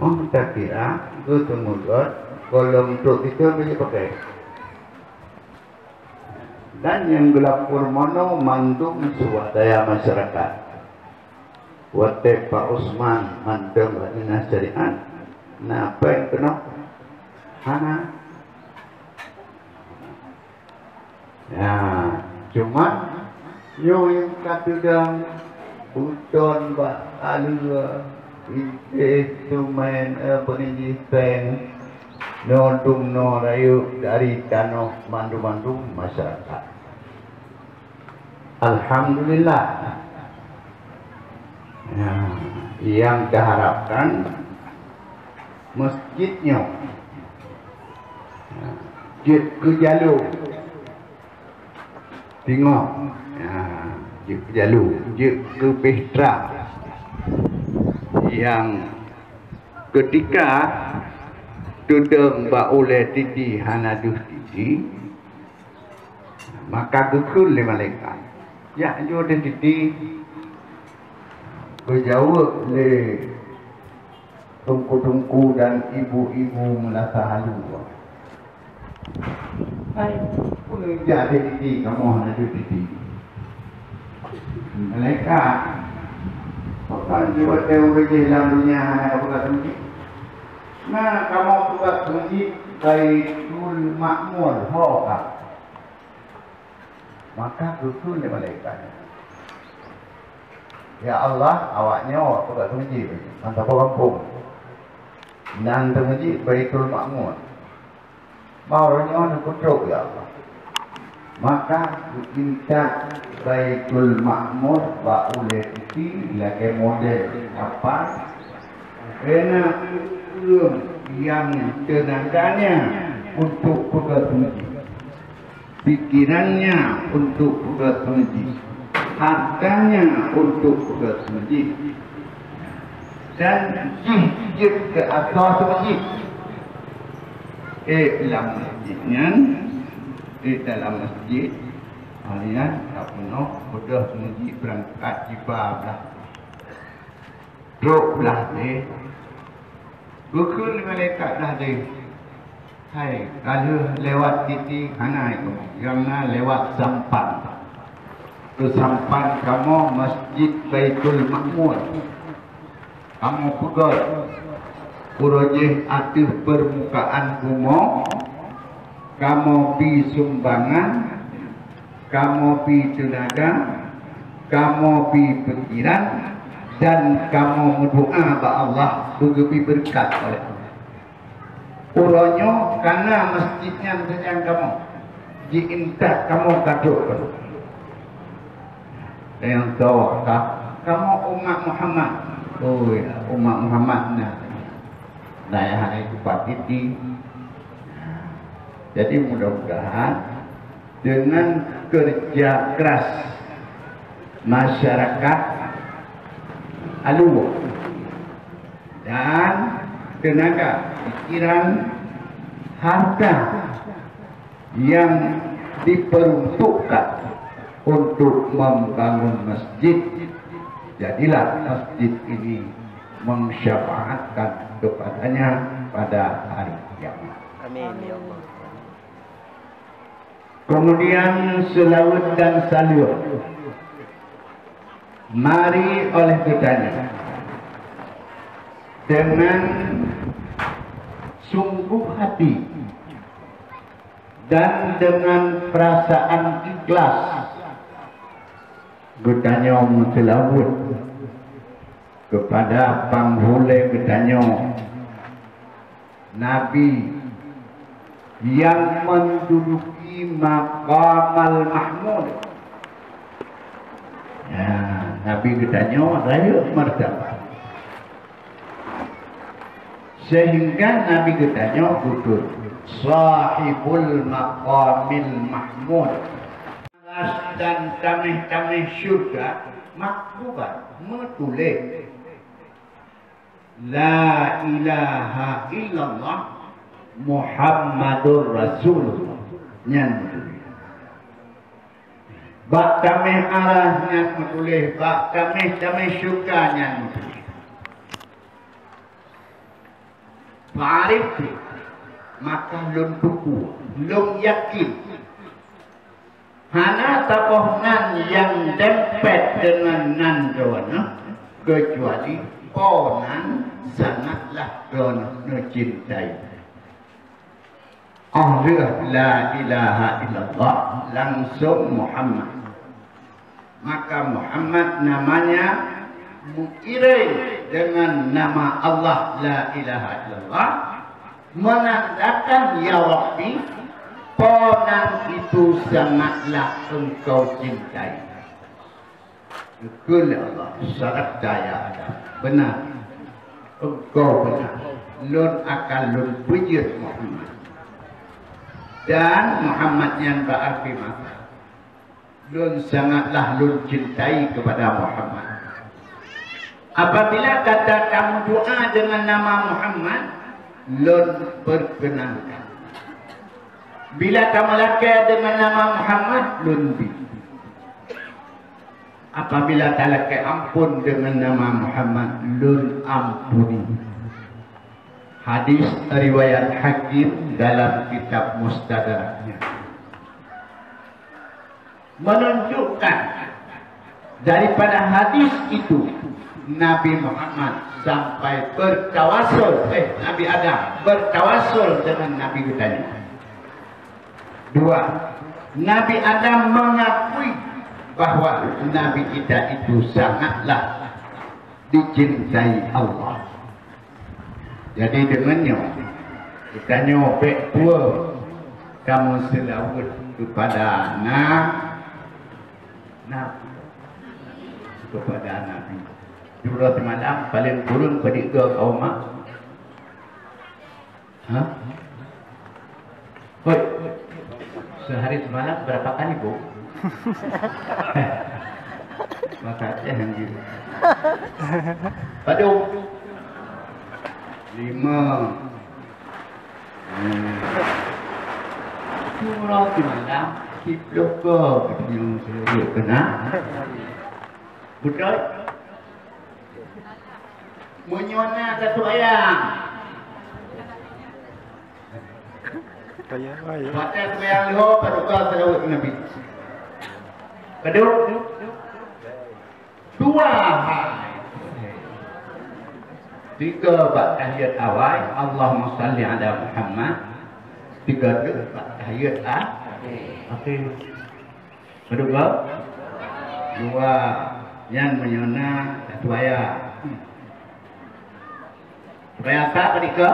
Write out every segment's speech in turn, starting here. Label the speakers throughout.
Speaker 1: Oh, tak kira, gue tunggu gue, kalau untuk itu boleh pakai. Dan yang gelap purmono mandung swadaya masyarakat. Wate Pak Usman mandung dinas syariat. Nah, apa yang kena? Hana. Ya, cuma yo yang katudang buton ba alua itu main pendidikan nodung no rayu dari tanah mandu-mandu masyarakat. Alhamdulillah. Ya, yang diharapkan masjidnya jid ke jalur tengok jid ke jalur jid ke Petra yang ketika tudung ba oleh titi hanaduh titi maka kekul le malaikat ya jo de titi berjawab le tungku-tungku dan ibu-ibu melasa halu. Hai, pun jadi titi kamu hanaduh titi malaikat bukan jiwa teori dalam dunia hanya bukan tunggu. Nah, kamu buat masjid Baitul Makmur, hoka. Maka betul ni malaikat. Ya Allah, awaknya awak buat masjid, mantap kampung. Dan masjid Baitul Makmur. Barunya nak kuduk ya Allah. Maka minta Baitul Makmur ba oleh itu lagi model apa? Kerana yang tenaganya untuk pegat masjid, pikirannya untuk pegat masjid, hartanya untuk pegat masjid, dan jihjid ke atas masjid. Dalam masjidnya, dalam masjid, kalian tak penuh pegat masjid berangkat jibab lah, drop lah deh. Gukul malaikat dah dia. Hai, kalau lewat titi kanai kamu, jangan lewat sampan. Ke sampan kamu Masjid Baitul Makmur. Kamu pegat urujih atas permukaan bumi. Kamu pi sumbangan, kamu pi tenaga, kamu pi pikiran, dan kamu berdoa kepada Allah begitu berkat oleh Allah. Urangnya karena masjidnya dengan kamu, diintak kamu kaduk. Yang tahu kamu umat Muhammad. Oh ya, umat Muhammadnya. Naya hari kupatiti. Jadi mudah-mudahan dengan kerja keras masyarakat alu dan tenaga, pikiran, harta yang diperuntukkan untuk membangun masjid, jadilah masjid ini mensyafaatkan kepadanya pada hari kiamat. Amin ya Allah. Kemudian selawat dan salut mari oleh kitanya dengan sungguh hati dan dengan perasaan ikhlas kitanya selawat kepada panghule kitanya Nabi yang menduduki maqamal mahmud. Ya, Nabi kitanya raya martabat. Sehingga Nabi kitanya kudus sahibul maqamil mahmud. Dan tamih-tamih syurga makbuban metulis la ilaha illallah Muhammadur Rasulullah nyan. Bak tamih arahnya metulis, bak tamih syurga nyan metulis. Fa'arif maka lun tuku, lun yakin. Hana tokoh nan yang dempet dengan nan dona, kecuali konan sangatlah dona cintai. La ilaha illallah langsung Muhammad. Maka Muhammad namanya mengiring dengan nama Allah la ilaha illallah, menandakan ya Rabbi, konan itu sangatlah engkau cintai. Betul Allah, syarat daya ada. Benar. Engkau benar. Lun akan lun pujud Muhammad. Dan Muhammad yang berarti maka lun sangatlah lun cintai kepada Muhammad. Apabila kata kamu doa dengan nama Muhammad, lun perkenankan. Bila kamu lakukan dengan nama Muhammad, lun bi. Apabila tak lakukan ampun dengan nama Muhammad, lun ampuni. Hadis riwayat Hakim dalam kitab Mustadraknya menunjukkan daripada hadis itu Nabi Muhammad sampai bertawasul, Nabi Adam bertawasul dengan Nabi kitanya. Dua, Nabi Adam mengakui bahwa Nabi kita itu sangatlah dicintai Allah. Jadi dengannya kita nyopek tua kamu selawat kepada kepada Nabi. Jumlah malam paling turun pada kaum mak. Hoi, sehari semalam berapa kali bu? Maka yang gitu. Padu. 5 Surah malam 10 ke yang saya kena betul menyona satu ayam baca sembahyang liho paduka salawat Nabi kedua 2 hari 3 bab tahiyat awal Allahumma salli ala Muhammad 3 bab tahiyat akhir kedua 2 yang menyona satu ayat supaya tak ketika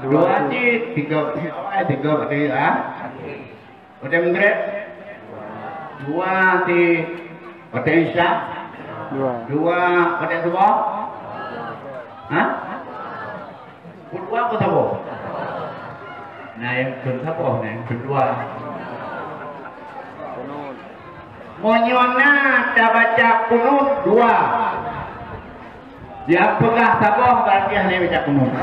Speaker 1: 2 hadis 3 awal 3 tahiyat pada maghrib 2 di pada isya 2 pada subuh. Kedua apa sabo? Nah yang kedua, yang kedua. Monyona kita baca kunut 2. Dia pegah sabo berarti hanya baca kunut.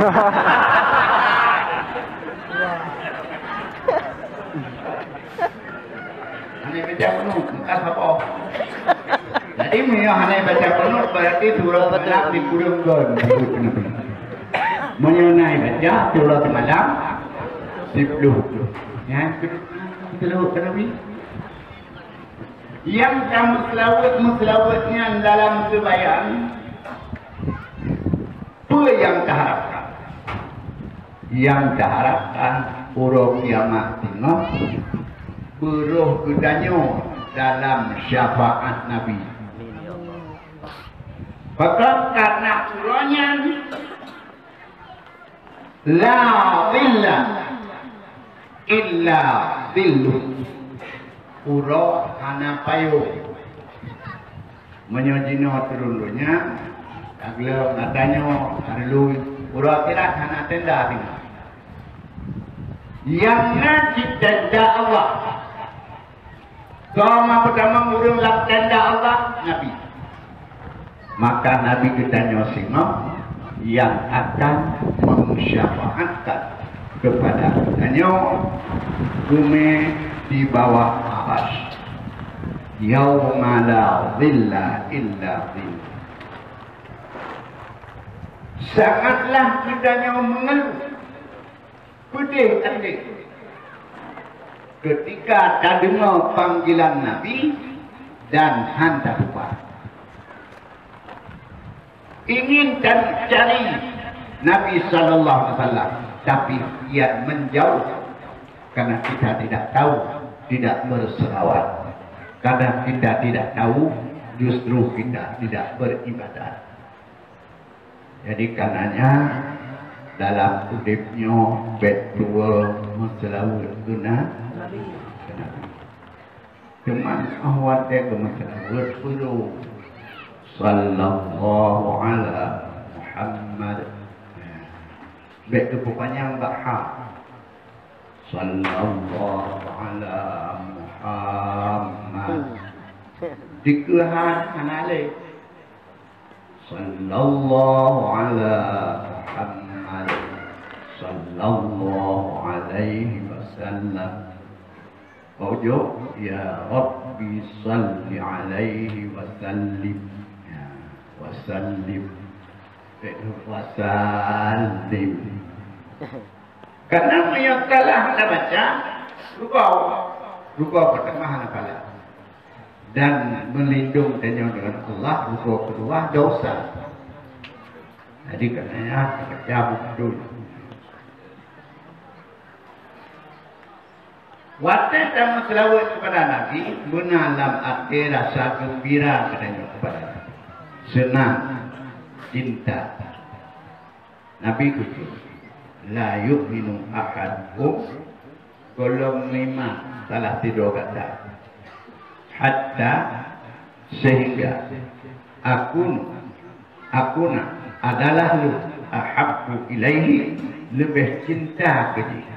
Speaker 1: Hanya baca kunut, bukan sabo. Jadi hanya baca kunut berarti surah malam dikurungkan. Menyonai baca surah malam 10. Ya, selawat Nabi. Yang kamu selawatnya dalam sembahyang, apa yang diharapkan? Yang diharapkan orang kiamat tengok beruh kedanyo dalam syafaat Nabi. Maka karena surahnya la dhilla illa dhillu urah hana payung menyojino turunnya aglo katanya arlu urah kira hana tenda yang nanti tenda Allah kama pertama urung lak tenda Allah Nabi. Maka Nabi kita nyosimo yang akan mensyafaatkan kepada Tanyo bumi di bawah aras. Yauma la dhilla illa dhillah. sangatlah kitanya mengeluh, pedih hati ketika tak dengar panggilan Nabi dan hantar buat. Ingin cari Nabi sallallahu alaihi wasallam, tapi ia menjauh karena kita tidak tahu, tidak berselawat. Karena kita tidak tahu, justru kita tidak beribadat. Jadi karenanya dalam hidupnya betul selawat guna cuman awak dia selawat perlu sallallahu ala Muhammad. Betul pokoknya bahar sallallahu ala Muhammad dikehan analih sallallahu ala Muhammad sallallahu alaihi wasallam. Ojo ya Rabbi salli alaihi wasallim wasallim wasallim. Karena yang telah kita baca rukuk pertama kali dan melindung dengan Allah, rukuk kedua dosa. Jadi katanya jawab dulu. Waktu kita selawat kepada Nabi, menalam arti rasa gembira katanya kepada Nabi. Senang, cinta. Nabi kata, la yu'minu ahadukum golong lima salah tidur kata. Hatta sehingga akuna adalah lu ahabbu ilaihi lebih cinta ke dia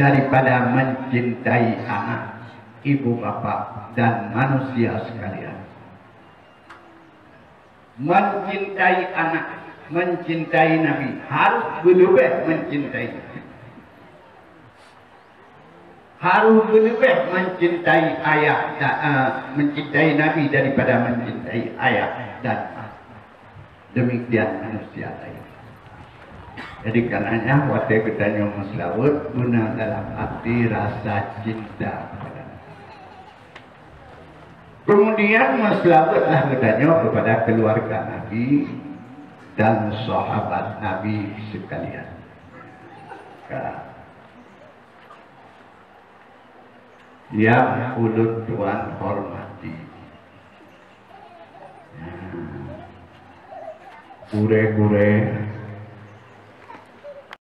Speaker 1: daripada mencintai anak, ibu bapa dan manusia sekalian. Mencintai anak, mencintai Nabi harus berlebih mencintai. Harus berlebih mencintai ayah, mencintai Nabi daripada mencintai ayah dan demikian manusia lain. Jadi karenanya waktu kita selawat guna dalam arti rasa cinta. Kemudian selawatlah katanya kepada keluarga Nabi dan sahabat Nabi sekalian. Yang ulun Tuhan hormati, gure-gure